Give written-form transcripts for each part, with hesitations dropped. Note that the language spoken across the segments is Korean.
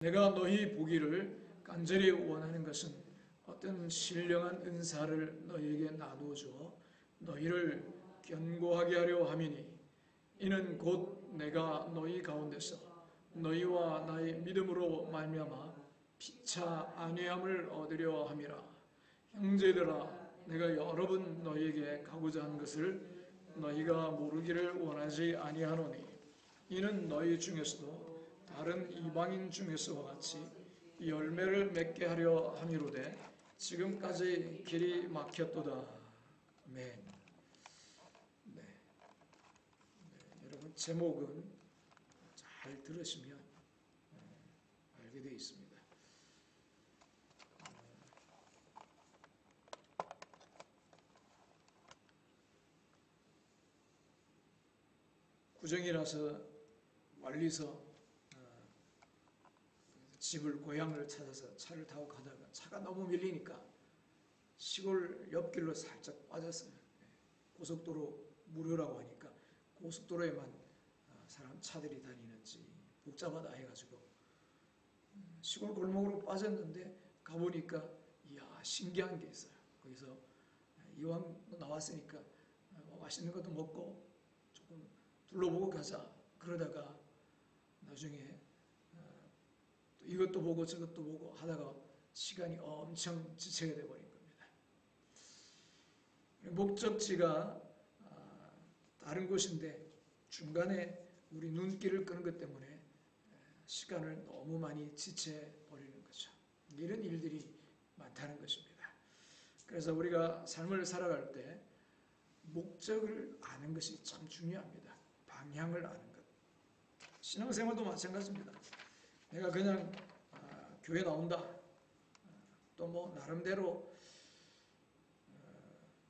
내가 너희 보기를 간절히 원하는 것은 어떤 신령한 은사를 너희에게 나누어 주어 너희를 견고하게 하려 함이니 이는 곧 내가 너희 가운데서 너희와 나의 믿음으로 말미암아 피차 안위함을 얻으려 함이라. 형제들아, 내가 여러 번 너희에게 가고자 한 것을 너희가 모르기를 원하지 아니하노니 이는 너희 중에서도 다른 이방인 중에서와 같이 열매를 맺게 하려 함이로되 지금까지 길이 막혔도다. 아멘. 네. 여러분, 제목은 잘 들으시면 알게 되어 있습니다. 구정이라서 멀리서 집을 고향을 찾아서 차를 타고 가다가 차가 너무 밀리니까 시골 옆길로 살짝 빠졌어요. 고속도로 무료라고 하니까 고속도로에만 차들이 다니는지 복잡하다 해가지고 시골 골목으로 빠졌는데 가보니까 이야, 신기한 게 있어요. 거기서 이왕 나왔으니까 맛있는 것도 먹고 조금 둘러보고 가자. 그러다가 나중에 또 이것도 보고 저것도 보고 하다가 시간이 엄청 지체가 되어버린 겁니다. 목적지가 다른 곳인데 중간에 우리 눈길을 끄는 것 때문에 시간을 너무 많이 지체버리는 거죠. 이런 일들이 많다는 것입니다. 그래서 우리가 삶을 살아갈 때 목적을 아는 것이 참 중요합니다. 방향을 아는 것. 신앙생활도 마찬가지입니다. 내가 그냥 교회 나온다. 또 뭐 나름대로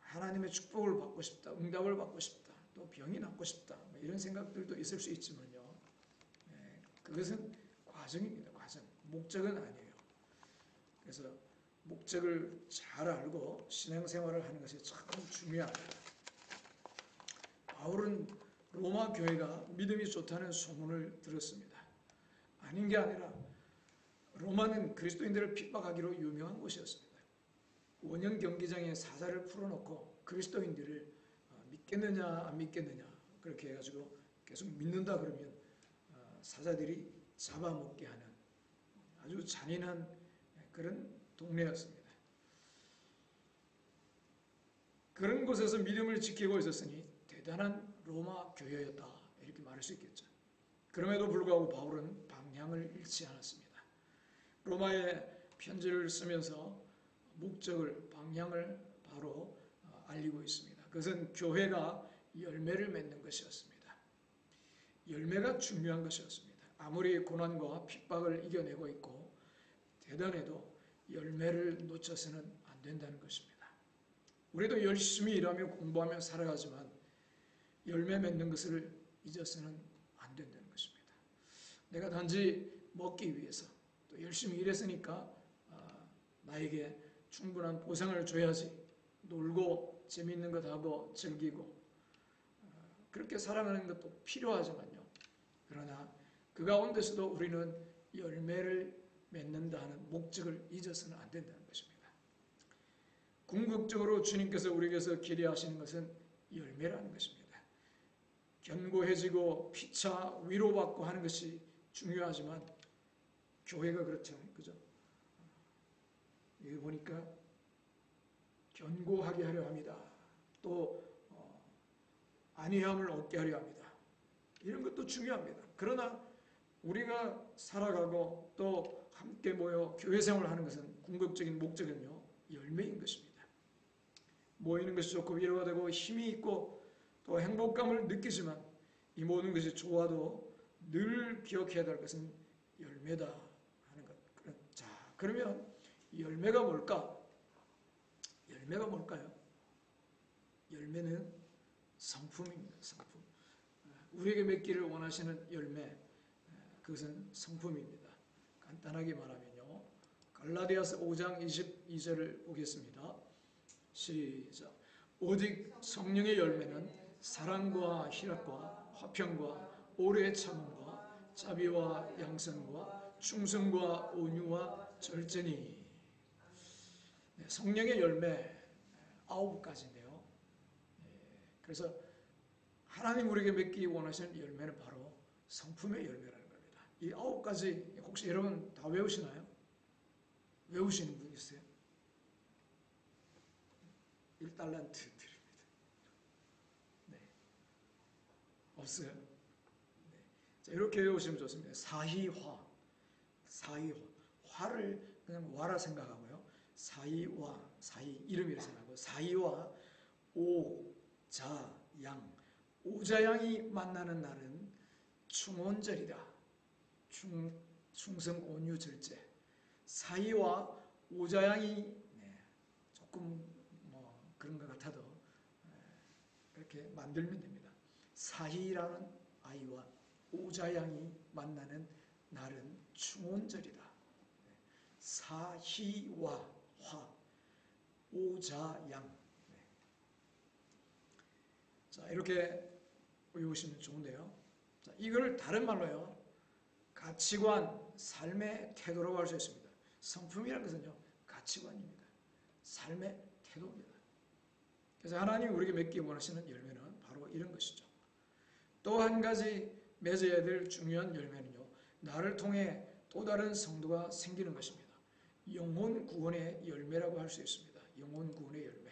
하나님의 축복을 받고 싶다. 응답을 받고 싶다. 또 병이 낫고 싶다. 뭐 이런 생각들도 있을 수 있지만요. 그것은 과정입니다. 과정. 목적은 아니에요. 그래서 목적을 잘 알고 신앙생활을 하는 것이 참 중요합니다. 바울은 로마 교회가 믿음이 좋다는 소문을 들었습니다. 아닌 게 아니라 로마는 그리스도인들을 핍박하기로 유명한 곳이었습니다. 원형 경기장에 사자를 풀어놓고 그리스도인들을 믿겠느냐 안 믿겠느냐 그렇게 해가지고 계속 믿는다 그러면 사자들이 잡아먹게 하는 아주 잔인한 그런 동네였습니다. 그런 곳에서 믿음을 지키고 있었으니 대단한 로마 교회였다 이렇게 말할 수 있겠죠. 그럼에도 불구하고 바울은 방향을 잃지 않았습니다. 로마에 편지를 쓰면서 목적을, 방향을 바로 알리고 있습니다. 그것은 교회가 열매를 맺는 것이었습니다. 열매가 중요한 것이었습니다. 아무리 고난과 핍박을 이겨내고 있고 대단해도 열매를 놓쳐서는 안 된다는 것입니다. 우리도 열심히 일하며 공부하며 살아가지만 열매 맺는 것을 잊어서는 안 된다는 것입니다. 내가 단지 먹기 위해서 또 열심히 일했으니까 나에게 충분한 보상을 줘야지 놀고 재미있는 것 하고 즐기고 그렇게 살아가는 것도 필요하지만요. 그러나 그 가운데서도 우리는 열매를 맺는다 하는 목적을 잊어서는 안 된다는 것입니다. 궁극적으로 주님께서 우리에게서 기대하시는 것은 열매라는 것입니다. 견고해지고 피차 위로받고 하는 것이 중요하지만 교회가 그렇지 않아요. 그죠? 여기 보니까 견고하게 하려 합니다. 또 안위함을 얻게 하려 합니다. 이런 것도 중요합니다. 그러나 우리가 살아가고 또 함께 모여 교회 생활을 하는 것은 궁극적인 목적은요. 열매인 것입니다. 모이는 것이 좋고 위로가 되고 힘이 있고 또 행복감을 느끼지만 이 모든 것이 좋아도 늘 기억해야 될 것은 열매다 하는 것. 자, 그러면 열매가 뭘까? 열매가 뭘까요? 열매는 성품입니다. 성품. 우리에게 맺기를 원하시는 열매, 그것은 성품입니다. 간단하게 말하면요. 갈라디아서 5장 22절을 보겠습니다. 시작. 오직 성령의 열매는 사랑과 희락과 화평과 오래 참음과 자비와 양선과 충성과 온유와 절제니. 네, 성령의 열매 9가지인데요. 그래서 하나님 우리에게 맺기 원하시는 열매는 바로 성품의 열매라는 겁니다. 이 9가지 혹시 여러분 다 외우시나요? 외우시는 분 있어요? 1달란트 드립니다. 네. 없어요? 네. 자, 이렇게 외우시면 좋습니다. 사희화. 화를 그냥 와라 생각하고요. 사희화, 사희 이름이라 생각하고 사희와 오자양. 오자양이 만나는 날은 충온절이다. 충성 온유 절제. 사희와 오자양이 조금 뭐 그런 것 같아도 그렇게 만들면 됩니다. 사희라는 아이와 오자양이 만나는 날은 충온절이다. 사희와 화, 오자양. 자, 이렇게 외우시면 좋은데요. 자, 이걸 다른 말로요. 가치관, 삶의 태도라고 할 수 있습니다. 성품이라는 것은요. 가치관입니다. 삶의 태도입니다. 그래서 하나님이 우리에게 맺기 원하시는 열매는 바로 이런 것이죠. 또 한 가지 맺어야 될 중요한 열매는요. 나를 통해 또 다른 성도가 생기는 것입니다. 영혼 구원의 열매라고 할 수 있습니다. 영혼 구원의 열매.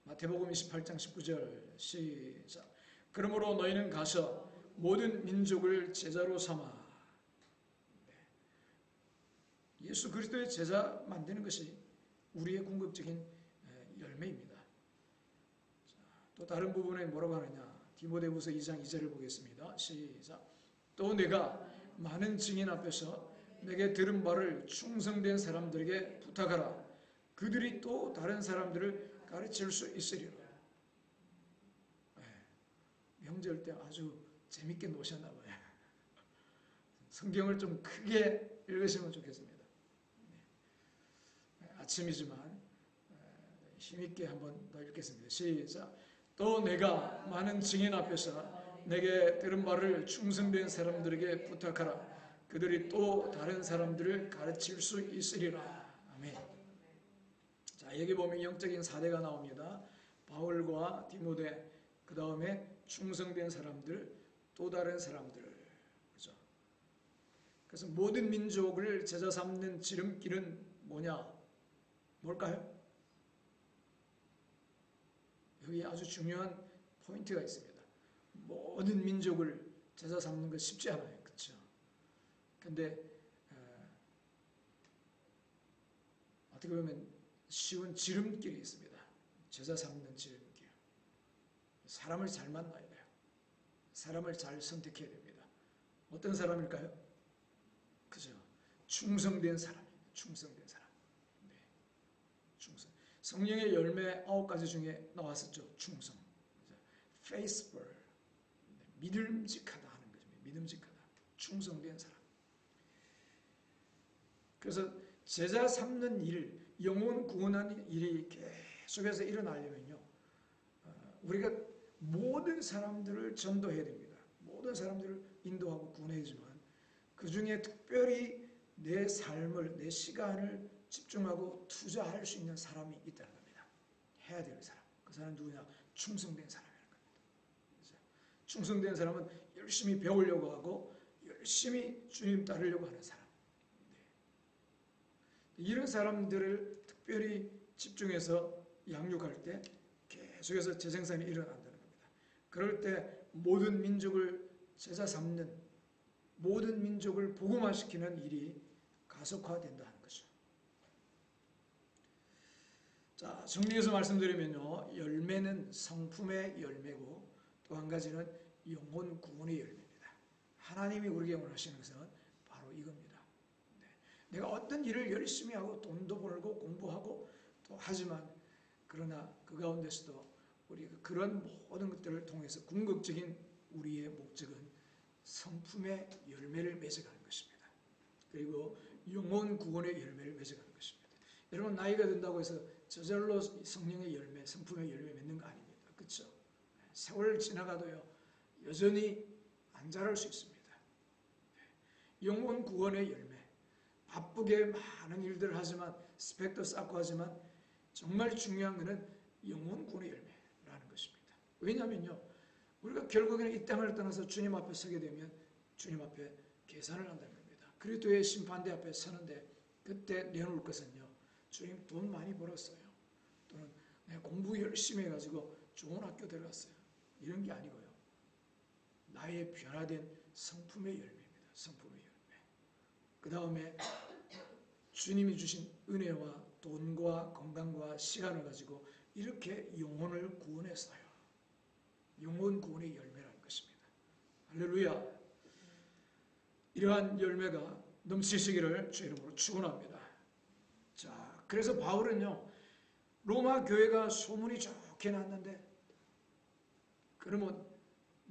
마태복음 28장 19절 시작. 그러므로 너희는 가서 모든 민족을 제자로 삼아. 예수 그리스도의 제자 만드는 것이 우리의 궁극적인 열매입니다. 또 다른 부분에 뭐라고 하느냐. 디모데후서 2장 2절을 보겠습니다. 시작. 또 내가 많은 증인 앞에서 내게 들은 바를 충성된 사람들에게 부탁하라. 그들이 또 다른 사람들을 가르칠 수 있으리라. 명절 때 아주 재밌게 노셨나 봐요. 성경을 좀 크게 읽으시면 좋겠습니다. 아침이지만 힘있게 한번 더 읽겠습니다. 시작. 또 내가 많은 증인 앞에서 내게 들은 바를 충성된 사람들에게 부탁하라. 그들이 또 다른 사람들을 가르칠 수 있으리라. 아멘. 자, 여기 보면 영적인 4대가 나옵니다. 바울과 디모데, 그 다음에 충성된 사람들, 또 다른 사람들. 그렇죠? 그래서 모든 민족을 제자 삼는 지름길은 뭐냐? 뭘까요? 여기 아주 중요한 포인트가 있습니다. 모든 민족을 제자 삼는 것 쉽지 않아요. 그렇죠? 근데 어떻게 보면 쉬운 지름길이 있습니다. 제자 삼는 지름길. 사람을 잘 만나야 돼요. 사람을 잘 선택해야 됩니다. 어떤 사람일까요? 그죠? 충성된 사람입니다. 충성된 사람. 네. 충성. 성령의 열매 9가지 중에 나왔었죠. 충성. faithful. 믿음직하다 하는 거죠. 믿음직하다. 충성된 사람. 그래서 제자 삼는 일, 영혼 구원하는 일이 계속해서 일어나려면요. 우리가 모든 사람들을 전도해야 됩니다. 모든 사람들을 인도하고 구원해야지만 그 중에 특별히 내 삶을, 내 시간을 집중하고 투자할 수 있는 사람이 있다는 겁니다. 해야 될 사람. 그 사람은 누구냐? 충성된 사람이라는 겁니다. 그렇죠? 충성된 사람은 열심히 배우려고 하고 열심히 주님 따르려고 하는 사람. 이런 사람들을 특별히 집중해서 양육할 때 계속해서 재생산이 일어난다는 겁니다. 그럴 때 모든 민족을 제자 삼는, 모든 민족을 복음화시키는 일이 가속화된다 하는 거죠. 자, 정리해서 말씀드리면요. 열매는 성품의 열매고 또 한 가지는 영혼 구원의 열매입니다. 하나님이 우리에게 원하시는 것은 바로 이겁니다. 내가 어떤 일을 열심히 하고 돈도 벌고 공부하고 또 하지만 그러나 그 가운데서도 우리가 그런 모든 것들을 통해서 궁극적인 우리의 목적은 성품의 열매를 맺어가는 것입니다. 그리고 영혼 구원의 열매를 맺어가는 것입니다. 여러분 나이가 든다고 해서 저절로 성령의 열매, 성품의 열매 맺는 거 아닙니다. 그렇죠? 세월 지나가도요 여전히 안 자랄 수 있습니다. 영혼 구원의 열매. 바쁘게 많은 일들을 하지만 스펙도 쌓고 하지만 정말 중요한 것은 영혼 구원의 열매라는 것입니다. 왜냐하면요, 우리가 결국에는 이 땅을 떠나서 주님 앞에 서게 되면 주님 앞에 계산을 한다는 겁니다. 그리스도의 심판대 앞에 서는데 그때 내놓을 것은요, 주님 돈 많이 벌었어요, 또는 내가 공부 열심히 해가지고 좋은 학교 들어갔어요, 이런 게 아니고요, 나의 변화된 성품의 열매입니다. 성품의 열매. 그 다음에 주님이 주신 은혜와 돈과 건강과 시간을 가지고 이렇게 영혼을 구원했어요. 영혼 구원의 열매라는 것입니다. 할렐루야. 이러한 열매가 넘치시기를 주 이름으로 축원합니다. 자, 그래서 바울은요, 로마 교회가 소문이 좋게 났는데 그러면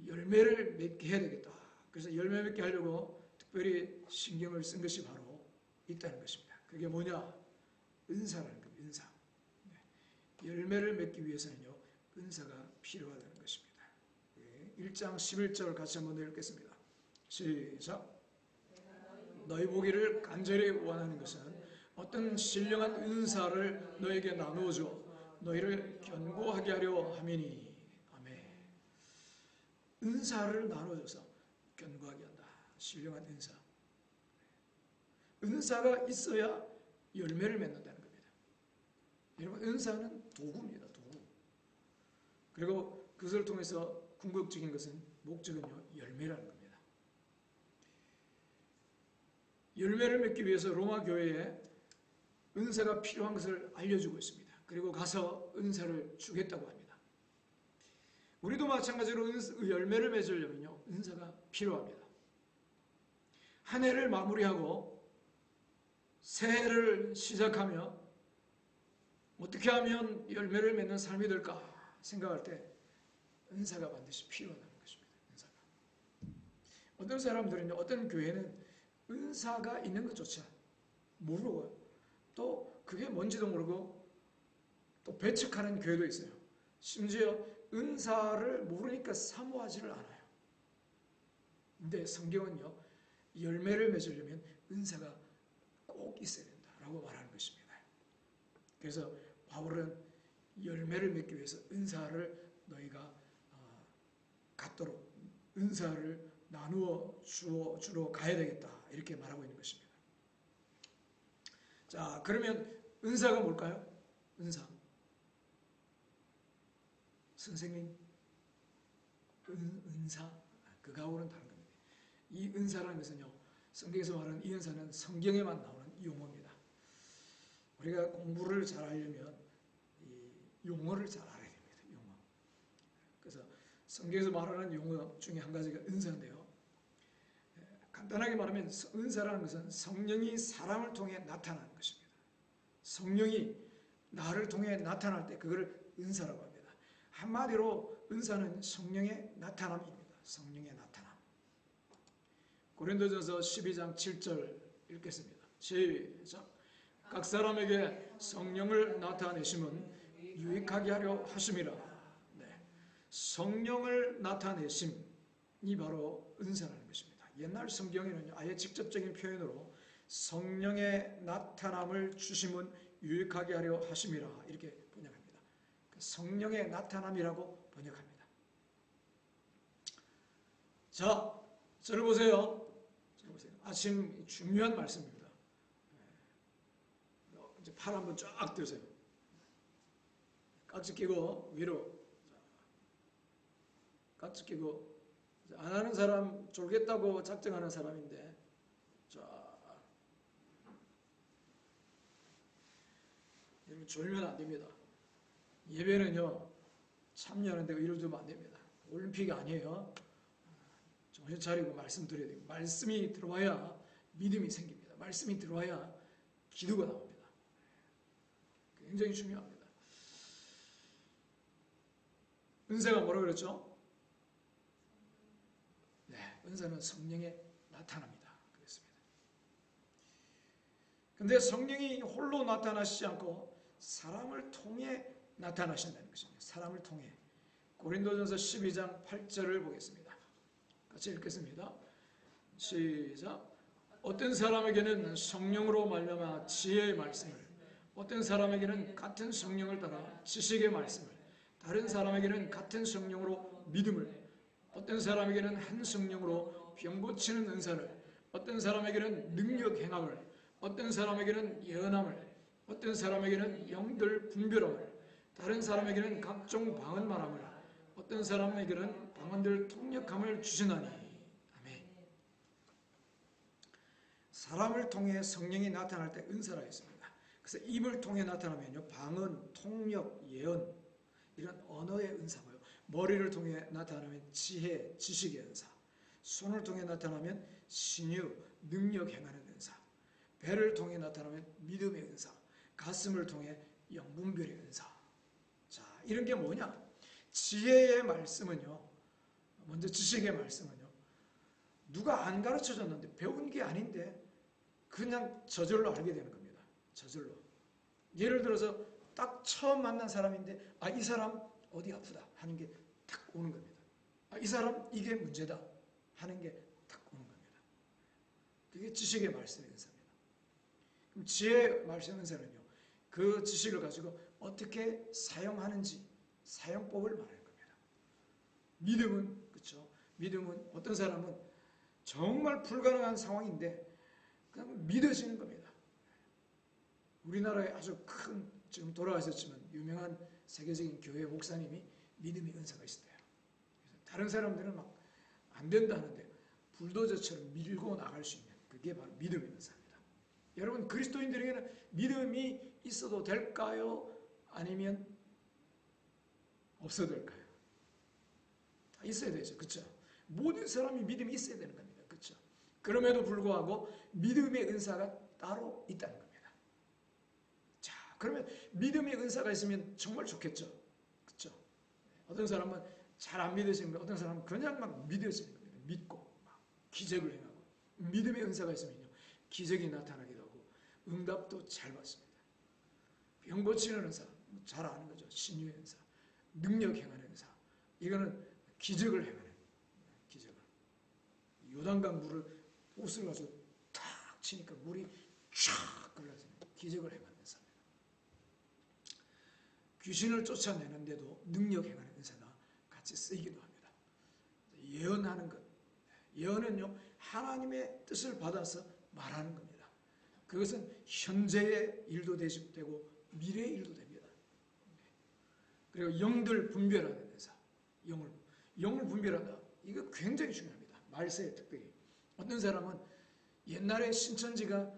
열매를 맺게 해야 되겠다. 그래서 열매 맺게 하려고 특별히 신경을 쓴 것이 바로 있다는 것입니다. 그게 뭐냐? 은사라는 겁니다. 은사. 열매를 맺기 위해서는요, 은사가 필요하다는 것입니다. 1장 11절 같이 한번 읽겠습니다. 시작. 너희 보기를 간절히 원하는 것은 어떤 신령한 은사를 너에게 나누어줘 너희를 견고하게 하려 함이니. 아멘. 은사를 나눠줘서 견고하게 한다. 신령한 은사. 은사가 있어야 열매를 맺는다는 겁니다. 여러분, 은사는 도구입니다. 도구. 그리고 그것을 통해서 궁극적인 것은, 목적은요, 열매라는 겁니다. 열매를 맺기 위해서 로마 교회에 은사가 필요한 것을 알려주고 있습니다. 그리고 가서 은사를 주겠다고 합니다. 우리도 마찬가지로 열매를 맺으려면요, 은사가 필요합니다. 한 해를 마무리하고 새해를 시작하며 어떻게 하면 열매를 맺는 삶이 될까 생각할 때 은사가 반드시 필요하다는 것입니다. 은사가. 어떤 사람들은요, 어떤 교회는 은사가 있는 것조차 모르고요, 또 그게 뭔지도 모르고 또 배척하는 교회도 있어요. 심지어 은사를 모르니까 사모하지를 않아요. 근데 성경은요, 열매를 맺으려면 은사가 꼭 있어야 된다라고 말하는 것입니다. 그래서 바울은 열매를 맺기 위해서 은사를 너희가 갖도록 은사를 나누어 주러 가야 되겠다, 이렇게 말하고 있는 것입니다. 자, 그러면 은사가 뭘까요? 은사. 선생님, 은사, 그거하고는 다른 겁니다. 이 은사라는 것은요, 성경에서 말하는 이 은사는 성경에만 나오는 용어입니다. 우리가 공부를 잘하려면 이 용어를 잘 알아야 됩니다. 용어. 그래서 성경에서 말하는 용어 중에 한 가지가 은사인데요, 간단하게 말하면 은사라는 것은 성령이 사람을 통해 나타나는 것입니다. 성령이 나를 통해 나타날 때 그걸 은사라고 합니다. 한마디로 은사는 성령의 나타남입니다. 성령의 나타남. 고린도전서 12장 7절 읽겠습니다. 시작. 각 사람에게 성령을 나타내심은 유익하게 하려 하심이라. 네. 성령을 나타내심이 바로 은사라는 것입니다. 옛날 성경에는요, 아예 직접적인 표현으로 성령의 나타남을 주심은 유익하게 하려 하심이라, 이렇게 번역합니다. 성령의 나타남이라고 번역합니다. 자, 저를 보세요. 아침 중요한 말씀입니다. 이제 팔 한번 쫙 드세요. 깍지 끼고 위로. 깍지 끼고. 안 하는 사람 졸겠다고 작정하는 사람인데, 자, 여러분 졸면 안 됩니다. 예배는요, 참여하는데 이러면 안 됩니다. 올림픽이 아니에요. 정신 차리고 말씀드려야 돼요. 말씀이 들어와야 믿음이 생깁니다. 말씀이 들어와야 기도가 나옵니다. 굉장히 중요합니다. 은사가 뭐라고 그랬죠? 네, 은사는 성령의 나타납니다. 그랬습니다. 근데 성령이 홀로 나타나시지 않고 사람을 통해 나타나신다는 것입니다. 사람을 통해. 고린도전서 12장 8절을 보겠습니다. 같이 읽겠습니다. 시작. 어떤 사람에게는 성령으로 말미암아 지혜의 말씀을, 어떤 사람에게는 같은 성령을 따라 지식의 말씀을, 다른 사람에게는 같은 성령으로 믿음을, 어떤 사람에게는 한 성령으로 병 고치는 은사를, 어떤 사람에게는 능력 행함을, 어떤 사람에게는 예언함을, 어떤 사람에게는 영들 분별함을, 다른 사람에게는 각종 방언 말함을, 어떤 사람에게는 방언들 통역함을 주시나니. 아멘. 사람을 통해 성령이 나타날 때 은사라 했습니다. 그래서 입을 통해 나타나면요, 방언, 통역, 예언, 이런 언어의 은사고요. 머리를 통해 나타나면 지혜, 지식의 은사, 손을 통해 나타나면 신유, 능력 행하는 은사, 배를 통해 나타나면 믿음의 은사, 가슴을 통해 영분별의 은사. 자, 이런 게 뭐냐? 지혜의 말씀은요, 먼저 지식의 말씀은요, 누가 안 가르쳐줬는데, 배운 게 아닌데 그냥 저절로 알게 되는 겁니다. 저절로. 예를 들어서 딱 처음 만난 사람인데, 아, 이 사람 어디 아프다 하는 게 딱 오는 겁니다. 아, 이 사람 이게 문제다 하는 게 딱 오는 겁니다. 그게 지식의 말씀의 은사입니다. 그럼 지혜의 말씀의 은사는요, 그 지식을 가지고 어떻게 사용하는지 사용법을 말하는 겁니다. 믿음은, 그렇죠? 믿음은 어떤 사람은 정말 불가능한 상황인데 그냥 믿어지는 겁니다. 우리나라에 아주 큰, 지금 돌아가셨지만 유명한 세계적인 교회 목사님이 믿음의 은사가 있었대요. 그래서 다른 사람들은 막 안 된다 하는데 불도저처럼 밀고 나갈 수 있는, 그게 바로 믿음의 은사입니다. 여러분, 그리스도인들에게는 믿음이 있어도 될까요? 아니면 없어도 될까요? 다 있어야 되죠. 그렇죠? 모든 사람이 믿음이 있어야 되는 겁니다. 그렇죠? 그럼에도 불구하고 믿음의 은사가 따로 있다는 겁니다. 자, 그러면 믿음의 은사가 있으면 정말 좋겠죠. 그렇죠? 어떤 사람은 잘 안 믿어지는 거, 어떤 사람은 그냥 막 믿어지는 겁니다. 믿고 막 기적을 행하고. 믿음의 은사가 있으면요, 기적이 나타나기도 하고 응답도 잘 받습니다. 병 고치는 은사, 잘 아는 거죠. 신유의 은사, 능력 행하는 은사, 이거는 기적을 행하는, 기적을. 요단강 물을 옷을 가지고 탁 치니까 물이 쫙 걸려서 기적을 행하는 은사입니다. 귀신을 쫓아내는데도 능력 행하는 은사가 같이 쓰이기도 합니다. 예언하는 것, 예언은요, 하나님의 뜻을 받아서 말하는 겁니다. 그것은 현재의 일도 되고 미래의 일도 됩니다. 그리고 영들 분별하는 은사, 영을 분별한다. 이거 굉장히 중요합니다. 말세에 특별히. 어떤 사람은 옛날에 신천지가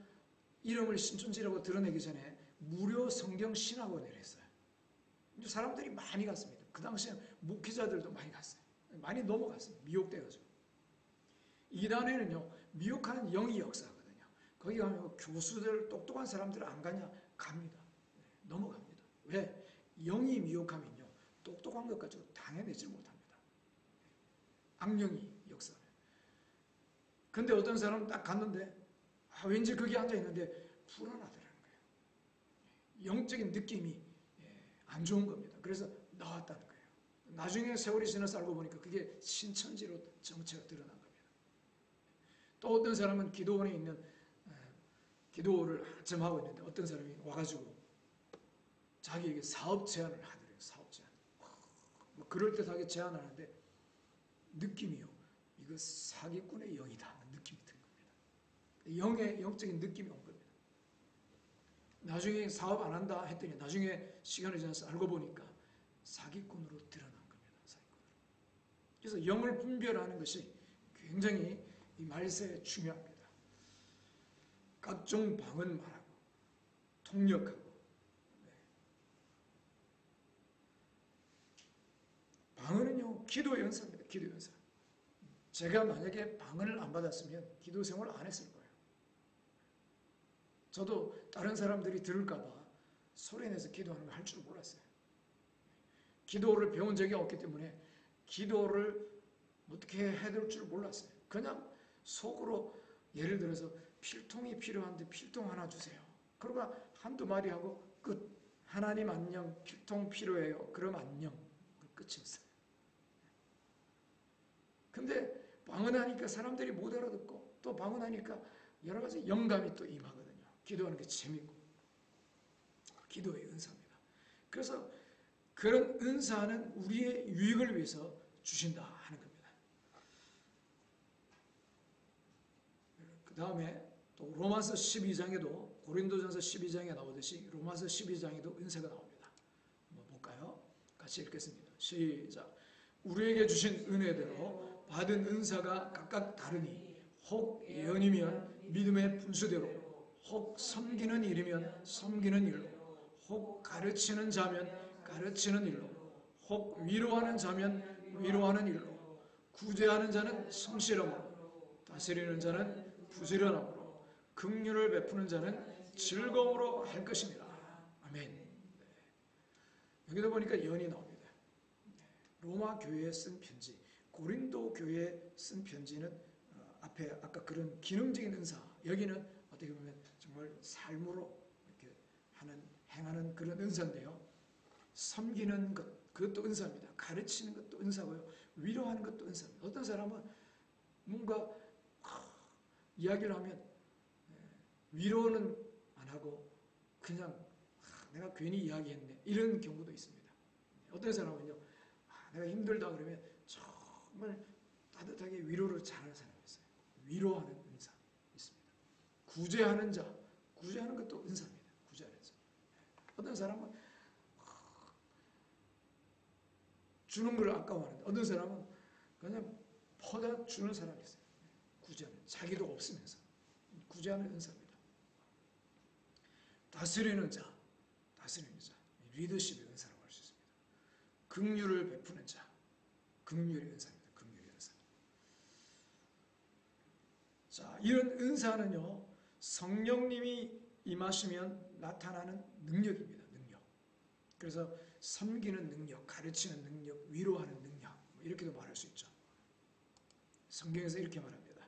이름을 신천지라고 드러내기 전에 무료 성경 신학원을 했어요. 사람들이 많이 갔습니다. 그 당시에 목회자들도 많이 갔어요. 많이 넘어갔습니다. 미혹돼가지고. 이단에는요, 미혹하는 영이 역사하거든요. 거기 가면 교수들, 똑똑한 사람들 안 가냐? 갑니다. 넘어갑니다. 왜? 영이 미혹하면요, 똑똑한 것 가지고 당해내지 못합니다. 악령이 역사하면. 근데 어떤 사람은 딱 갔는데, 아, 왠지 거기 앉아있는데 불안하더라는 거예요. 영적인 느낌이 안 좋은 겁니다. 그래서 나왔다는 거예요. 나중에 세월이 지나서 알고 보니까 그게 신천지로 정체가 드러난 겁니다. 또 어떤 사람은 기도원에 있는, 기도를 한참 하고 있는데 어떤 사람이 와가지고 자기에게 사업 제안을 하더래요. 사업 제안. 뭐 그럴듯하게 제안하는데 느낌이요, 이거 사기꾼의 영이다 하는 느낌이 든 겁니다. 영적인 느낌이 온 겁니다. 나중에 사업 안 한다 했더니 나중에 시간이 지나서 알고 보니까 사기꾼으로 드러난 겁니다. 사기꾼으로. 그래서 영을 분별하는 것이 굉장히 이 말세에 중요합니다. 각종 방언 말하고 통역하고. 방언은요, 기도의 연사입니다. 기도의 연사. 제가 만약에 방언을 안 받았으면 기도 생활을 안 했을 거예요. 저도 다른 사람들이 들을까봐 소리내서 기도하는 걸 할 줄 몰랐어요. 기도를 배운 적이 없기 때문에 기도를 어떻게 해야 될 줄 몰랐어요. 그냥 속으로, 예를 들어서 필통이 필요한데 필통 하나 주세요. 그러고 한두 마디 하고 끝. 하나님 안녕, 필통 필요해요. 그럼 안녕. 끝이었어요. 근데 방언하니까 사람들이 못 알아듣고, 또 방언하니까 여러 가지 영감이 또 임하거든요. 기도하는 게 재밌고 기도의 은사입니다. 그래서 그런 은사는 우리의 유익을 위해서 주신다 하는 겁니다. 그 다음에 또 로마서 12장에도 고린도전서 12장에 나오듯이 로마서 12장에도 은사가 나옵니다. 한번 볼까요? 같이 읽겠습니다. 시작. 우리에게 주신 은혜대로 받은 은사가 각각 다르니 혹 예언이면 믿음의 분수대로, 혹 섬기는 일이면 섬기는 일로, 혹 가르치는 자면 가르치는 일로, 혹 위로하는 자면 위로하는 일로, 구제하는 자는 성실함으로, 다스리는 자는 부지런함으로, 긍휼을 베푸는 자는 즐거움으로 할 것입니다. 아멘. 여기도 보니까 예언이 나옵니다. 로마 교회에 쓴 편지, 고린도 교회에 쓴 편지는 앞에 아까 그런 기능적인 은사, 여기는 어떻게 보면 정말 삶으로 이렇게 행하는 그런 은사인데요. 섬기는 것, 그것도 은사입니다. 가르치는 것도 은사고요. 위로하는 것도 은사입니다. 어떤 사람은 뭔가 이야기를 하면 위로는 안 하고 그냥 내가 괜히 이야기했네, 이런 경우도 있습니다. 어떤 사람은요, 내가 힘들다 그러면 정말 따뜻하게 위로를 잘하는 사람이 있어요. 위로하는 은사 있습니다. 구제하는 자, 구제하는 것도 은사입니다. 구제하는 자. 어떤 사람은 주는 걸 아까워하는데 어떤 사람은 그냥 퍼다 주는 사람이 있어요. 구제하는, 자기도 없으면서 구제하는 은사입니다. 다스리는 자, 리더십의 은사라고 할 수 있습니다. 긍휼을 베푸는 자, 긍휼의 은사입니다. 긍휼의 은사. 자, 이런 은사는요, 성령님이 임하시면 나타나는 능력입니다. 능력. 그래서 섬기는 능력, 가르치는 능력, 위로하는 능력, 이렇게도 말할 수 있죠. 성경에서 이렇게 말합니다.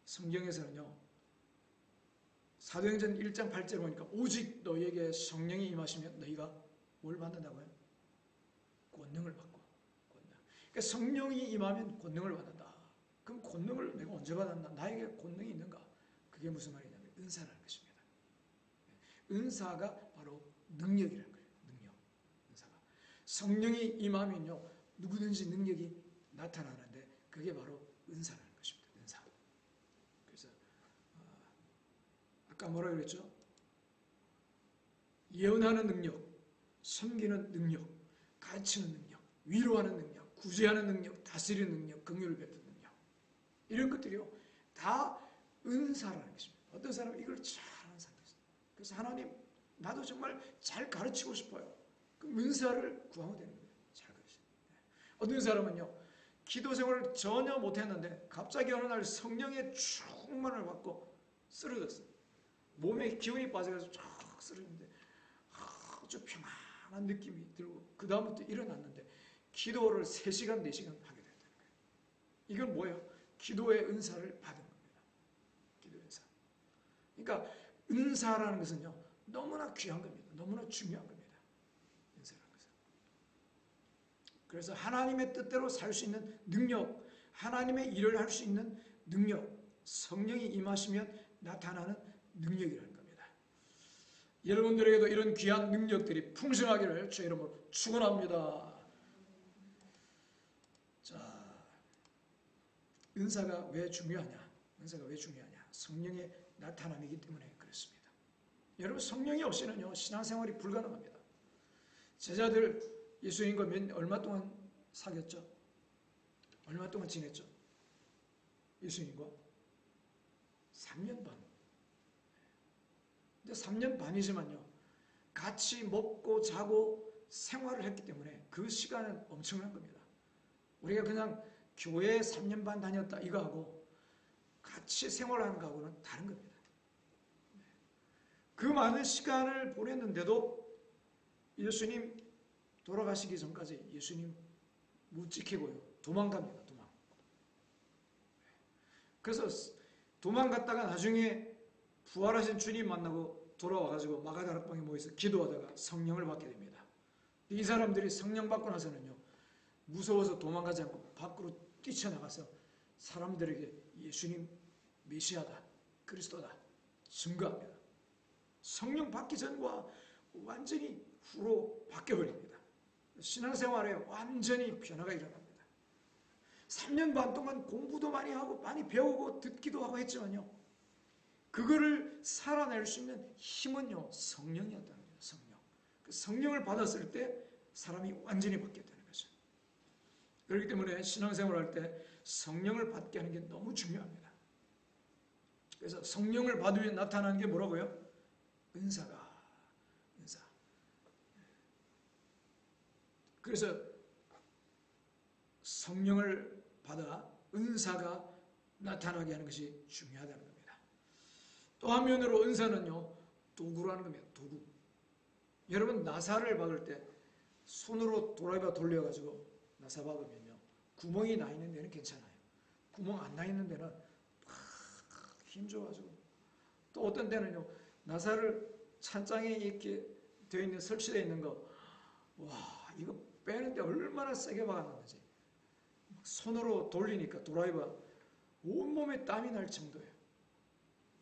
성경에서는요, 사도행전 1장 8절에 보니까 오직 너희에게 성령이 임하시면 너희가 뭘 받는다고요? 권능을 받고. 권능. 그러니까 성령이 임하면 권능을 받는다. 그럼 권능을 내가 언제 받았나? 나에게 권능이 있는가? 그게 무슨 말이냐면 은사라는 것입니다. 은사가 바로 능력이라는 거예요. 능력. 은사가. 성령이 임하면요, 누구든지 능력이 나타나는데 그게 바로 은사라는 것입니다. 은사. 그래서 아까 뭐라고 그랬죠? 예언하는 능력, 섬기는 능력, 가르치는 능력, 위로하는 능력, 구제하는 능력, 다스리는 능력, 긍휼을 베푸는 능력, 이런 것들이요 다 은사라는 것입니다. 어떤 사람은 이걸 잘하는 사람이 있어요. 그래서 하나님, 나도 정말 잘 가르치고 싶어요. 그 은사를 구하면 되는 거예요. 잘 가르치는. 어떤 사람은요, 기도 생활을 전혀 못했는데 갑자기 어느 날 성령의 충만을 받고 쓰러졌어요. 몸에 기운이 빠져서 쫙 쓰러졌는데 아주 평안한 느낌이 들고 그 다음부터 일어났는데 기도를 3시간, 4시간 하게 됐다는 거예요. 이건 뭐예요? 기도의 은사를 받은 겁니다. 기도의 은사. 그러니까 은사라는 것은요, 너무나 귀한 겁니다. 너무나 중요한 겁니다. 은사라는 것은. 그래서 하나님의 뜻대로 살 수 있는 능력, 하나님의 일을 할 수 있는 능력, 성령이 임하시면 나타나는 능력이라는 겁니다. 여러분들에게도 이런 귀한 능력들이 풍성하기를 주의 이름으로 축원합니다. 자, 은사가 왜 중요하냐? 은사가 왜 중요하냐? 성령의 나타남이기 때문에 그렇습니다. 여러분, 성령이 없이는요, 신앙생활이 불가능합니다. 제자들 예수님과 얼마 동안 사귀었죠? 얼마 동안 지냈죠? 예수님과 3년 반. 근데 3년 반이지만요, 같이 먹고 자고 생활을 했기 때문에 그 시간은 엄청난 겁니다. 우리가 그냥 교회에 3년 반 다녔다 이거하고 같이 생활하는 거하고는 다른 겁니다. 그 많은 시간을 보냈는데도 예수님 돌아가시기 전까지 예수님 못 지키고요, 도망갑니다. 도망. 그래서 도망갔다가 나중에 부활하신 주님 만나고 돌아와가지고 마가다락방에 모여서 기도하다가 성령을 받게 됩니다. 이 사람들이 성령 받고 나서는요, 무서워서 도망가지 않고 밖으로 뛰쳐나가서 사람들에게 예수님 메시아다, 그리스도다 증거합니다. 성령 받기 전과 완전히 후로 바뀌어버립니다. 신앙생활에 완전히 변화가 일어납니다. 3년 반 동안 공부도 많이 하고 많이 배우고 듣기도 하고 했지만요, 그거를 살아낼 수 있는 힘은요 성령이었다는 거예요. 성령. 그 성령을 받았을 때 사람이 완전히 바뀌었다는 거죠. 그렇기 때문에 신앙생활을 할 때 성령을 받게 하는 게 너무 중요합니다. 그래서 성령을 받으면 나타나는 게 뭐라고요? 은사가. 은사. 그래서 성령을 받아 은사가 나타나게 하는 것이 중요하다는 겁니다. 또 한면으로 은사는요 도구라는 겁니다. 도구. 여러분 나사를 박을 때 손으로 도라이바 돌려가지고 나사 박으면요 구멍이 나 있는 데는 괜찮아요. 구멍 안 나 있는 데는 힘줘가지고, 또 어떤 데는요 나사를 찬장에 이렇게 되어 있는, 설치되어 있는 거, 와 이거 빼는데 얼마나 세게 박았는지 손으로 돌리니까 도라이바 온몸에 땀이 날 정도예요.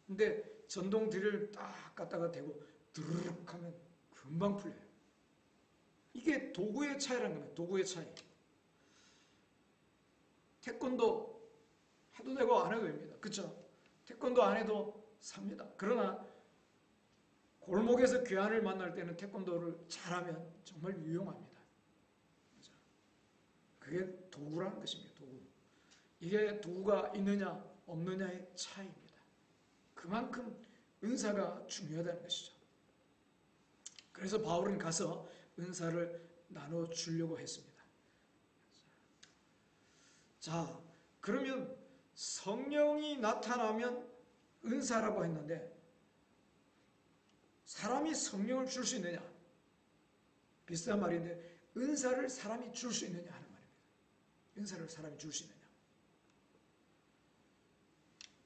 근데 전동 드릴을 딱 갖다가 대고 드르륵 하면 금방 풀려요. 이게 도구의 차이라는 겁니다. 도구의 차이. 태권도 해도 되고 안 해도 됩니다. 그렇죠? 태권도 안 해도 삽니다. 그러나 골목에서 괴한을 만날 때는 태권도를 잘하면 정말 유용합니다. 그렇죠? 그게 도구라는 것입니다. 도구. 이게 도구가 있느냐 없느냐의 차이입니다. 그만큼 은사가 중요하다는 것이죠. 그래서 바울은 가서 은사를 나눠주려고 했습니다. 자, 그러면 성령이 나타나면 은사라고 했는데 사람이 성령을 줄 수 있느냐? 비슷한 말인데 은사를 사람이 줄 수 있느냐 하는 말입니다. 은사를 사람이 줄 수 있느냐?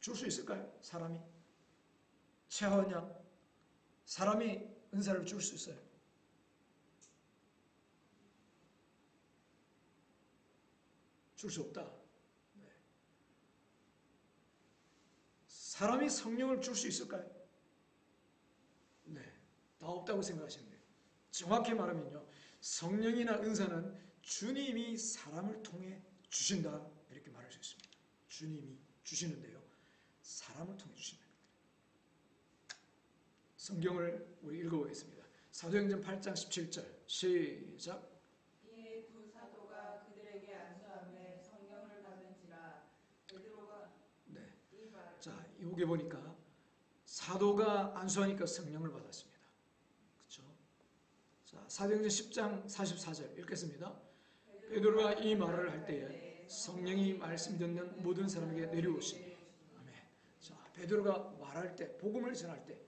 줄 수 있을까요? 사람이? 최헌양 사람이 은사를 줄 수 있어요? 줄 수 없다. 네. 사람이 성령을 줄 수 있을까요? 네, 다 없다고 생각하시는데요. 정확히 말하면요, 성령이나 은사는 주님이 사람을 통해 주신다 이렇게 말할 수 있습니다. 주님이 주시는데요, 사람을 통해 주신다. 성경을 우리 읽어보겠습니다. 사도행전 8장 17절 시작. 이에 두 사도가 그들에게 안수하며 성령을 받은지라. 베드로가 네. 자, 여기 보니까 사도가 안수하니까 성령을 받았습니다. 그렇죠? 자, 사도행전 10장 44절 읽겠습니다. 베드로가 이 말을 할 때에 성령이 말씀 듣는 모든 사람에게 내려오시니. 아멘. 자, 베드로가 말할 때, 복음을 전할 때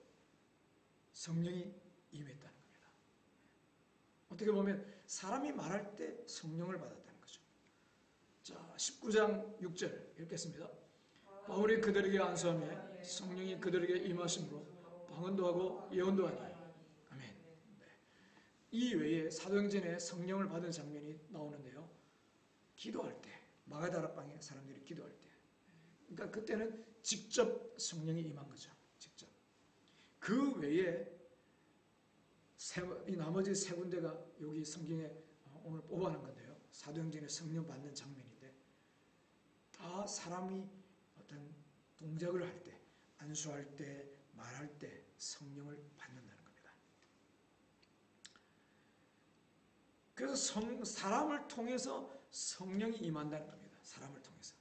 성령이 임했다는 겁니다. 어떻게 보면 사람이 말할 때 성령을 받았다는 거죠. 자, 19장 6절 읽겠습니다. 바울이 그들에게 안수하며 성령이 그들에게 임하심으로 방언도 하고 예언도 하니. 아멘. 네. 이 외에 사도행전에 성령을 받은 장면이 나오는데요. 기도할 때, 마가다락방에 사람들이 기도할 때, 그러니까 그때는 직접 성령이 임한 거죠. 직접. 그 외에 이 나머지 세 군데가 여기 성경에 오늘 뽑아놓은 건데요. 사도행전에 성령 받는 장면인데 다 사람이 어떤 동작을 할 때, 안수할 때, 말할 때 성령을 받는다는 겁니다. 그래서 사람을 통해서 성령이 임한다는 겁니다. 사람을 통해서.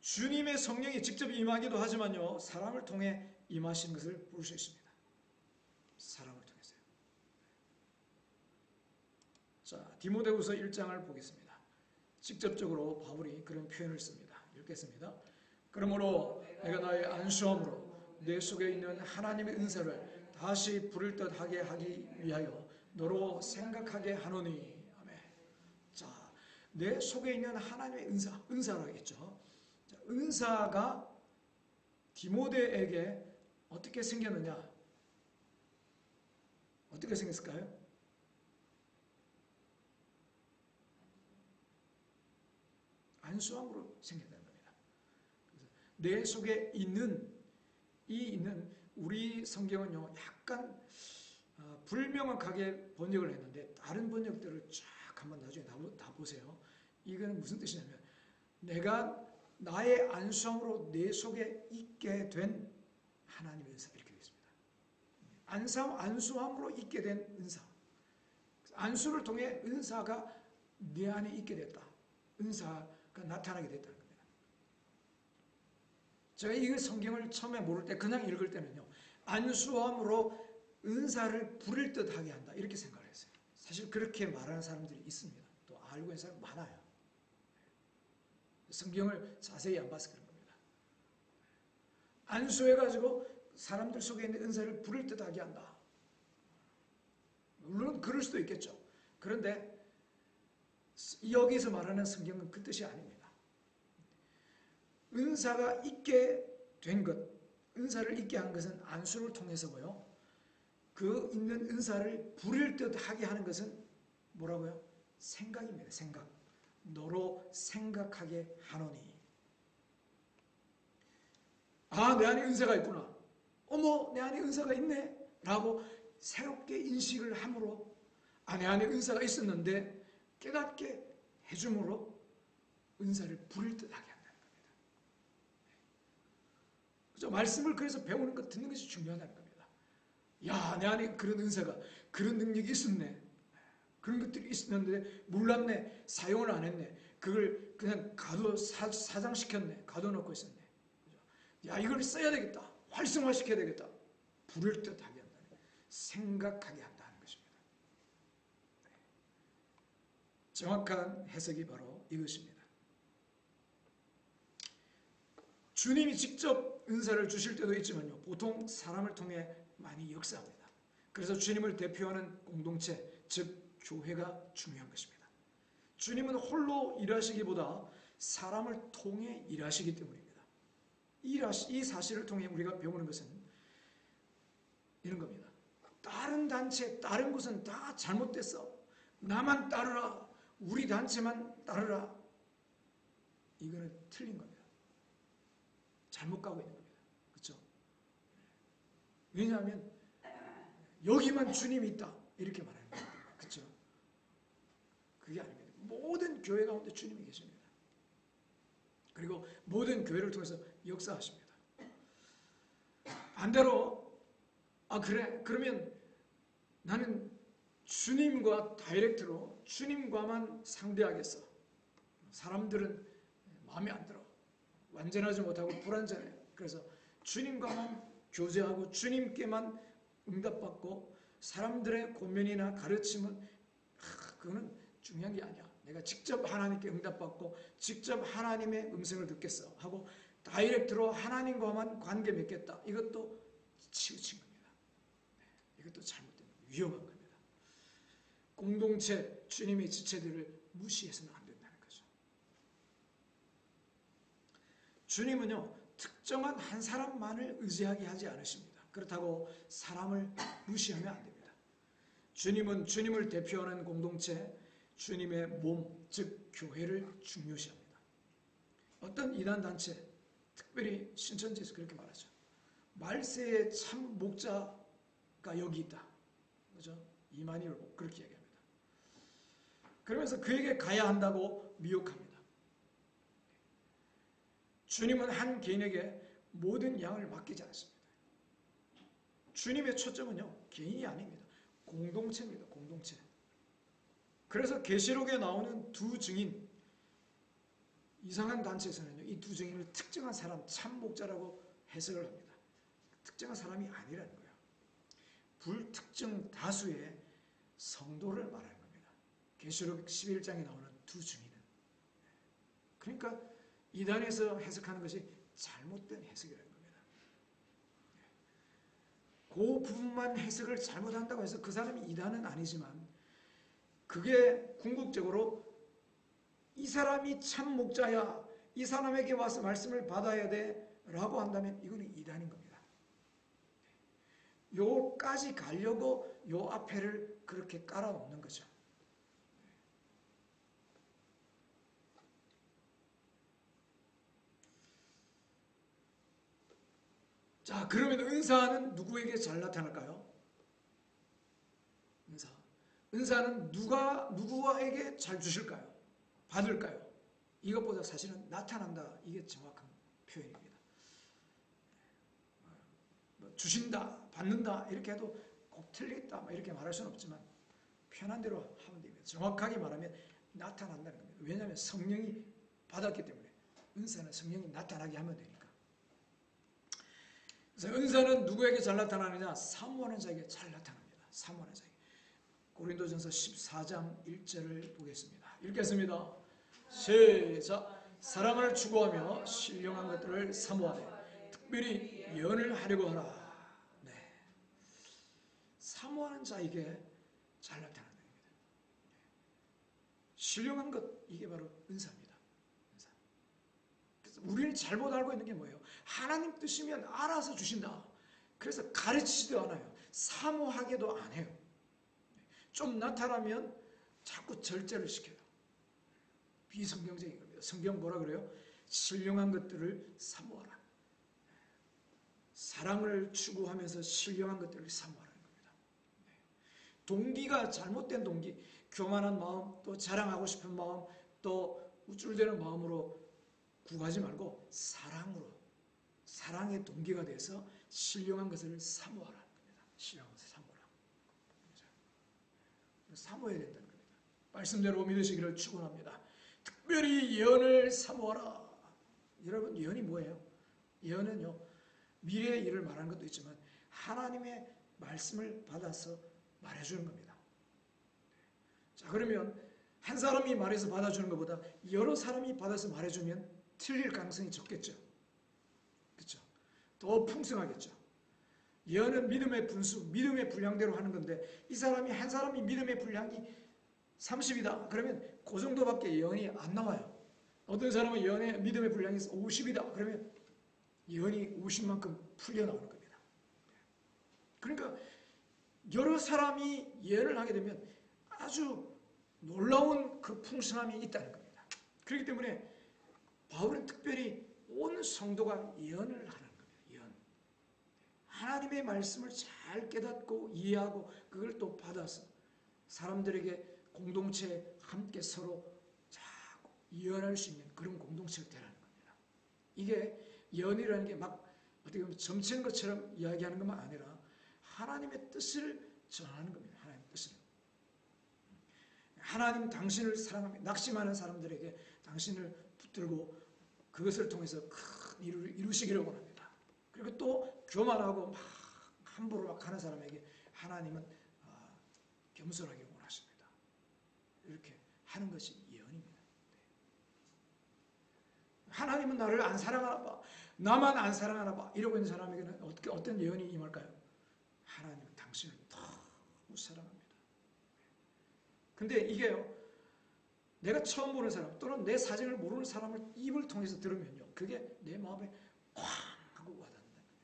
주님의 성령이 직접 임하기도 하지만요, 사람을 통해 임하신 것을 볼 수 있습니다. 사람을 통해서요. 자, 디모데후서 1장을 보겠습니다. 직접적으로 바울이 그런 표현을 씁니다. 읽겠습니다. 그러므로 내가 나의 안수함으로 내 속에 있는 하나님의 은사를 다시 부를 듯 하게 하기 위하여 너로 생각하게 하노니. 아멘. 자, 내 속에 있는 하나님의 은사라고 했죠. 자, 은사가 디모데에게 어떻게 생겼느냐? 어떻게 생겼을까요? 안수함으로 생긴다는 겁니다. 그래서 내 속에 있는 우리 성경은요 약간 불명확하게 번역을 했는데 다른 번역들을 쫙 한번 나중에 다 보세요. 이거는 무슨 뜻이냐면 내가 나의 안수함으로 내 속에 있게 된 하나님의 은사 이렇게 되어 있습니다. 안수함으로 있게 된 은사. 안수를 통해 은사가 내 안에 있게 됐다. 은사가 나타나게 됐다는 겁니다. 제가 이 성경을 처음에 모를 때 그냥 읽을 때는요. 안수함으로 은사를 부릴 듯하게 한다. 이렇게 생각을 했어요. 사실 그렇게 말하는 사람들이 있습니다. 또 알고 있는 사람 많아요. 성경을 자세히 안 봐서 그런 겁니다. 안수해가지고 사람들 속에 있는 은사를 부릴 듯하게 한다. 물론 그럴 수도 있겠죠. 그런데 여기서 말하는 성경은 그 뜻이 아닙니다. 은사가 있게 된 것, 은사를 있게 한 것은 안수를 통해서고요. 그 있는 은사를 부릴 듯하게 하는 것은 뭐라고요? 생각입니다. 생각. 너로 생각하게 하노니. 아, 내 안에 은사가 있구나. 어머, 내 안에 은사가 있네. 라고 새롭게 인식을 함으로 내 안에 은사가 있었는데 깨닫게 해줌으로 은사를 부릴 듯하게 한다는 겁니다. 그죠? 말씀을 그래서 배우는 것, 듣는 것이 중요하다는 겁니다. 야, 내 안에 그런 은사가, 그런 능력이 있었네. 그런 것들이 있었는데 몰랐네. 사용을 안 했네. 그걸 그냥 사장시켰네. 가둬놓고 있었네. 그죠? 야, 이걸 써야 되겠다. 활성화시켜야 되겠다. 부를 듯하게 한다는 거예요. 생각하게 한다는 것입니다. 네. 정확한 해석이 바로 이것입니다. 주님이 직접 은사를 주실 때도 있지만요. 보통 사람을 통해 많이 역사합니다. 그래서 주님을 대표하는 공동체, 즉 교회가 중요한 것입니다. 주님은 홀로 일하시기보다 사람을 통해 일하시기 때문입니다. 이 사실을 통해 우리가 배우는 것은 이런 겁니다. 다른 단체, 다른 곳은 다 잘못됐어. 나만 따르라. 우리 단체만 따르라. 이거는 틀린 겁니다. 잘못 가고 있는 겁니다. 그렇죠? 왜냐하면 여기만 주님이 있다. 이렇게 말하는 겁니다. 그렇죠? 그게 아닙니다. 모든 교회 가운데 주님이 계십니다. 그리고 모든 교회를 통해서 역사하십니다. 반대로 그래? 그러면 나는 주님과 다이렉트로 주님과만 상대하겠어. 사람들은 마음에 안 들어. 완전하지 못하고 불완전해. 그래서 주님과만 교제하고 주님께만 응답받고 사람들의 고면이나 가르침은 그거는 중요한 게 아니야. 내가 직접 하나님께 응답받고 직접 하나님의 음성을 듣겠어 하고 다이렉트로 하나님과만 관계 맺겠다. 이것도 치우친 겁니다. 이것도 잘못된 위험한 겁니다. 공동체, 주님의 지체들을 무시해서는 안 된다는 거죠. 주님은요, 특정한 한 사람만을 의지하게 하지 않으십니다. 그렇다고 사람을 무시하면 안 됩니다. 주님은 주님을 대표하는 공동체, 주님의 몸, 즉 교회를 중요시합니다. 어떤 이단단체, 특별히 신천지에서 그렇게 말하죠. 말세의 참 목자가 여기 있다. 그죠? 이만희를 보고 그렇게 얘기합니다. 그러면서 그에게 가야 한다고 미혹합니다. 주님은 한 개인에게 모든 양을 맡기지 않습니다. 주님의 초점은요, 개인이 아닙니다. 공동체입니다. 공동체. 그래서 계시록에 나오는 두 증인, 이상한 단체에서는요, 이 두 증인을 특정한 사람, 참목자라고 해석을 합니다. 특정한 사람이 아니라는 거예요. 불특정 다수의 성도를 말하는 겁니다. 계시록 11장에 나오는 두 증인은. 그러니까 이단에서 해석하는 것이 잘못된 해석이라는 겁니다. 그 부분만 해석을 잘못한다고 해서 그 사람이 이단은 아니지만 그게 궁극적으로 이 사람이 참 목자야, 이 사람에게 와서 말씀을 받아야 돼 라고 한다면 이거는 이단인 겁니다. 요까지 가려고 요 앞에를 그렇게 깔아놓는 거죠. 자, 그러면 은사는 누구에게 잘 나타날까요? 은사는 누구에게 잘 주실까요? 받을까요? 이것보다 사실은 나타난다. 이게 정확한 표현입니다. 주신다, 받는다 이렇게 해도 꼭 틀리겠다 이렇게 말할 수는 없지만 편한 대로 하면 됩니다. 정확하게 말하면 나타난다는 겁니다. 왜냐하면 성령이 받았기 때문에 은사는 성령이 나타나게 하면 되니까. 그래서 은사는 누구에게 잘 나타나느냐? 사모하는 자에게 잘 나타납니다. 사모하는 자에게. 고린도전서 14장 1절을 보겠습니다. 읽겠습니다. 시작. 사랑을 추구하며 신령한 것들을 사모하되 특별히 예언을 하려고 하라. 네. 사모하는 자에게 잘 나타나는 겁니다. 신령한 것, 이게 바로 은사입니다. 은사. 그래서 우리는 잘못 알고 있는 게 뭐예요? 하나님 뜻이면 알아서 주신다. 그래서 가르치지도 않아요. 사모하게도 안 해요. 좀 나타나면 자꾸 절제를 시켜요. 비성경적인 겁니다. 성경 뭐라 그래요? 신령한 것들을 사모하라. 사랑을 추구하면서 신령한 것들을 사모하라는 겁니다. 동기가 잘못된 동기, 교만한 마음, 또 자랑하고 싶은 마음, 또 우쭐대는 마음으로 구하지 말고 사랑으로, 사랑의 동기가 돼서 신령한 것을 사모하라는 겁니다. 신령한 것을 사모하라. 사모해야 된다는 겁니다. 말씀대로 믿으시기를 축원합니다. 특별히 예언을 사모하라. 여러분, 예언이 뭐예요? 예언은요, 미래의 일을 말하는 것도 있지만 하나님의 말씀을 받아서 말해주는 겁니다. 자, 그러면 한 사람이 말해서 받아주는 것보다 여러 사람이 받아서 말해주면 틀릴 가능성이 적겠죠. 그렇죠? 더 풍성하겠죠. 예언은 믿음의 분수, 믿음의 분량대로 하는 건데 이 사람이 한 사람이 믿음의 분량이 30이다. 그러면 그 정도밖에 예언이 안 나와요. 어떤 사람은 예언의 믿음의 분량이 50이다. 그러면 예언이 50만큼 풀려 나오는 겁니다. 그러니까 여러 사람이 예언을 하게 되면 아주 놀라운 그 풍성함이 있다는 겁니다. 그렇기 때문에 바울은 특별히 온 성도가 예언을 하는 겁니다. 예언. 하나님의 말씀을 잘 깨닫고 이해하고 그걸 또 받아서 사람들에게 공동체에 함께 서로 자꾸 예언할 수 있는 그런 공동체가 되라는 겁니다. 이게 예언이라는 게 막 어떻게 보면 점치는 것처럼 이야기하는 것만 아니라 하나님의 뜻을 전하는 겁니다. 하나님의 뜻을. 하나님 당신을 사랑하며 낙심하는 사람들에게 당신을 붙들고 그것을 통해서 큰 일을 이루시기를 원합니다. 그리고 또 교만하고 막 함부로 막 하는 사람에게 하나님은 겸손하게 원하십니다. 이렇게 하는 것이 예언입니다. 하나님은 나를 안 사랑하나 봐. 나만 안 사랑하나 봐. 이러고 있는 사람에게는 어떤 예언이 임할까요? 하나님은 당신을 너무 사랑합니다. 근데 이게요, 내가 처음 보는 사람 또는 내 사정을 모르는 사람을 입을 통해서 들으면요, 그게 내 마음에 쾅 하고 와닿는다는 겁니다.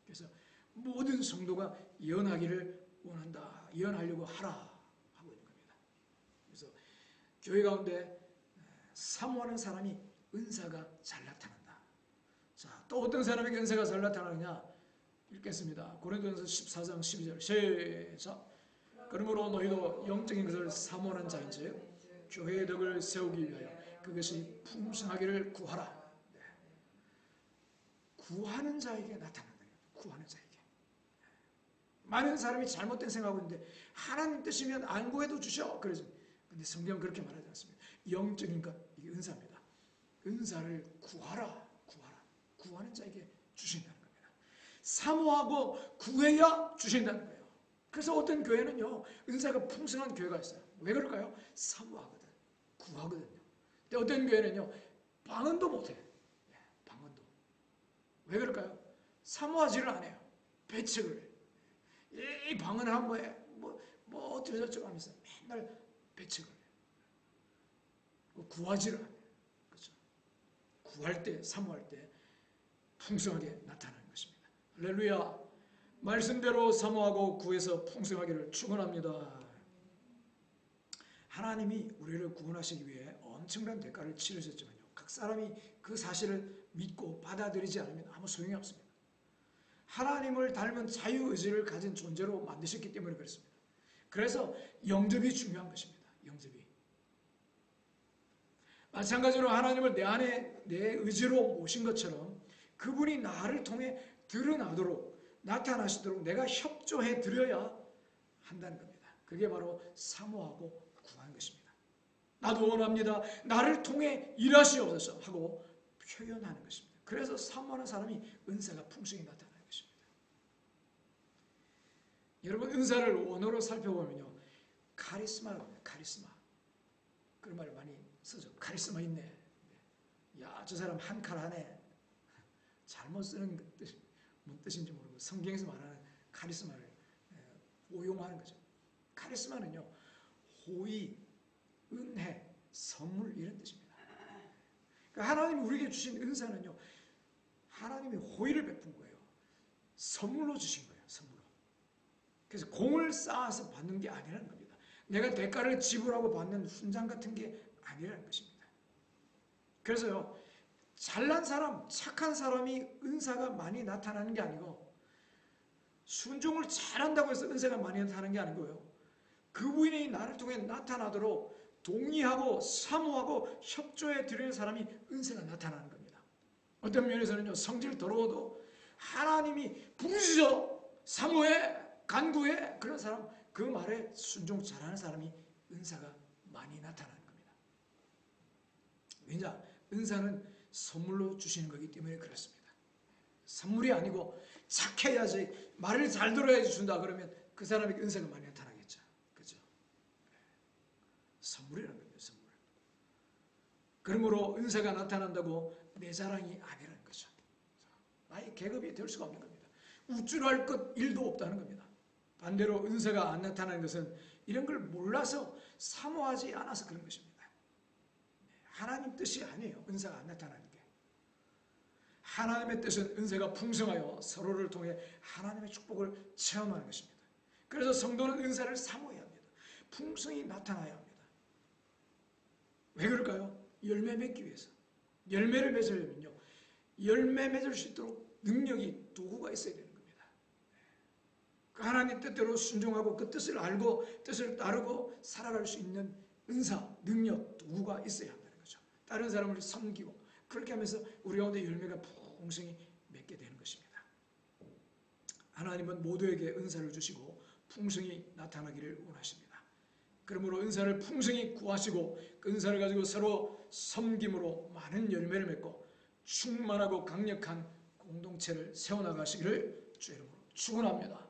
그래서 모든 성도가 예언하기를 원한다. 예언하려고 하라 하고 있는 겁니다. 그래서 교회 가운데 사모하는 사람이 은사가 잘 나타난다. 자, 또 어떤 사람에게 은사가 잘 나타나느냐? 읽겠습니다. 고린도전서 14장 12절 시작. 그러므로 너희도 영적인 것을 사모하는 자인즉 교회의 덕을 세우기 위하여 그것이 풍성하기를 구하라. 네. 구하는 자에게 나타난다. 구하는 자에게. 많은 사람이 잘못된 생각하고 있는데 하나님 뜻이면 안 구해도 주셔. 그래서 근데 성경은 그렇게 말하지 않습니다. 영적인 것, 이게 은사입니다. 은사를 구하라. 구하는 자에게 주신다는 겁니다. 사모하고 구해야 주신다는 거예요. 그래서 어떤 교회는요, 은사가 풍성한 교회가 있어요. 왜 그럴까요? 사모하거든, 구하거든요. 근데 어떤 교회는요, 방언도 못해. 방언도. 왜 그럴까요? 사모하지를 않아요. 배척을 해요. 이 방언을 한 거에 뭐 어떻게 저쩌고 하면서 맨날 배척을 해요. 구하지를 않아요. 그렇죠? 구할 때, 사모할 때 풍성하게 나타나는 것입니다. 할렐루야. 말씀대로 사모하고 구해서 풍성하기를 축원합니다. 하나님이 우리를 구원하시기 위해 엄청난 대가를 치르셨지만요, 각 사람이 그 사실을 믿고 받아들이지 않으면 아무 소용이 없습니다. 하나님을 닮은 자유의지를 가진 존재로 만드셨기 때문에 그렇습니다. 그래서 영접이 중요한 것입니다. 영접이. 마찬가지로 하나님을 내 안에 내 의지로 모신 것처럼 그분이 나를 통해 드러나도록 나타나시도록 내가 협조해 드려야 한다는 겁니다. 그게 바로 사모하고 구하는 것입니다. 나도 원합니다. 나를 통해 일하시옵소서 하고 표현하는 것입니다. 그래서 사모하는 사람이 은사가 풍성히 나타나는 것입니다. 여러분 은사를 원어로 살펴보면요. 카리스마입니다. 카리스마. 그런 말을 많이 쓰죠. 카리스마 있네. 야, 저 사람 한 칼 하네. 잘못 쓰는 뜻, 뭔 뜻인지 모르고 성경에서 말하는 카리스마를 오용하는 거죠. 카리스마는요. 호의, 은혜, 선물 이런 뜻입니다. 그러니까 하나님이 우리에게 주신 은사는요. 하나님이 호의를 베푼 거예요. 선물로 주신 거예요. 선물로. 그래서 공을 쌓아서 받는 게 아니라는 겁니다. 내가 대가를 지불하고 받는 훈장 같은 게 아니라는 것입니다. 그래서요. 잘난 사람, 착한 사람이 은사가 많이 나타나는 게 아니고 순종을 잘한다고 해서 은사가 많이 나타나는 게 아니고요. 그분이 나를 통해 나타나도록 동의하고 사모하고 협조해 드리는 사람이 은사가 나타나는 겁니다. 어떤 면에서는요. 성질 더러워도 하나님이 부르시죠. 사모해, 간구해. 그런 사람 그 말에 순종 잘하는 사람이 은사가 많이 나타나는 겁니다. 왜냐? 은사는 선물로 주시는 거기 때문에 그렇습니다. 선물이 아니고 착해야지 말을 잘 들어야지 준다 그러면 그 사람에게 은사가 많이 나타나겠죠. 그렇죠? 선물이라는 겁니다. 선물. 그러므로 은사가 나타난다고 내 자랑이 아니라는 거죠. 나의 계급이 될 수가 없는 겁니다. 우쭐할 것 일도 없다는 겁니다. 반대로 은사가 안 나타나는 것은 이런 걸 몰라서 사모하지 않아서 그런 것입니다. 하나님 뜻이 아니에요. 은사가 안 나타나는 게. 하나님의 뜻은 은사가 풍성하여 서로를 통해 하나님의 축복을 체험하는 것입니다. 그래서 성도는 은사를 사모해야 합니다. 풍성히 나타나야 합니다. 왜 그럴까요? 열매 맺기 위해서. 열매를 맺으려면요. 열매 맺을 수 있도록 능력이 도구가 있어야 되는 겁니다. 하나님 뜻대로 순종하고 그 뜻을 알고 뜻을 따르고 살아갈 수 있는 은사, 능력, 도구가 있어야 합니다. 다른 사람을 섬기고 그렇게 하면서 우리 가운데 열매가 풍성히 맺게 되는 것입니다. 하나님은 모두에게 은사를 주시고 풍성히 나타나기를 원하십니다. 그러므로 은사를 풍성히 구하시고 그 은사를 가지고 서로 섬김으로 많은 열매를 맺고 충만하고 강력한 공동체를 세워나가시기를 주의 이름으로 축원합니다.